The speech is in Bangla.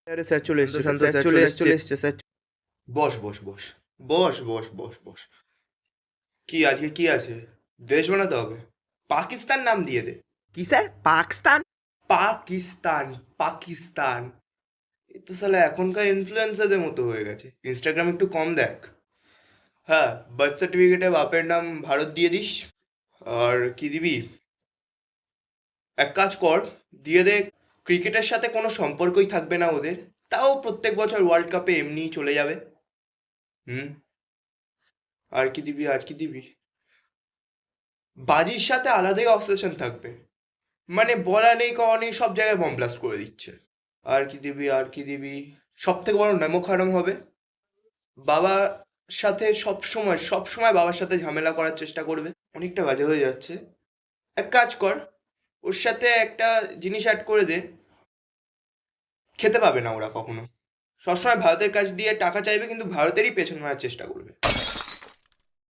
আরে স্যার চলে এসছে, শান্ত স্যার স্যার চলে চলে এসছে স্যার। বস বস বস বস বস বস বস। কি আজকে কি আছে? দেশ বানাতে হবে? পাকিস্তান নাম দিয়ে দে। কি স্যার, পাকিস্তান? পাকিস্তান, পাকিস্তান। এ তো শালা এখনকার ইনফ্লুয়েন্সারদের মতো হয়ে গেছে। ইনস্টাগ্রাম একটু কম দেখ। হ্যাঁ, বার্থ সার্টিফিকেটে বাপের নাম ভারত দিয়ে দিস। আর কি দিবি? এক কাজ কর, দিয়ে দে ক্রিকেটের সাথে কোনো সম্পর্কই থাকবে না ওদের, তাও প্রত্যেক বছর ওয়ার্ল্ড কাপে এমনিই চলে যাবে। হুম। আর কি দিবি, আর কি দিবি? বাজির সাথে আলাদাই অবসেশন থাকবে, মানে বলা নেই কওয়া নেই, সব জায়গায় বম ব্লাস্ট করে দিচ্ছে। আর কি দিবি, আর কি দিবি? সব থেকে বড় নামক হারাম হবে। বাবার সাথে সব সময় সব সময় বাবার সাথে ঝামেলা করার চেষ্টা করবে। অনেকটা বাজে হয়ে যাচ্ছে। এক কাজ কর, ওর সাথে একটা জিনিস অ্যাড করে দে, খেতে পাবে না ওরা কখনো। সবসময় ভারতের কাছ দিয়ে টাকা চাইবে, কিন্তু ভারতেরই পেছন মারার চেষ্টা করবে।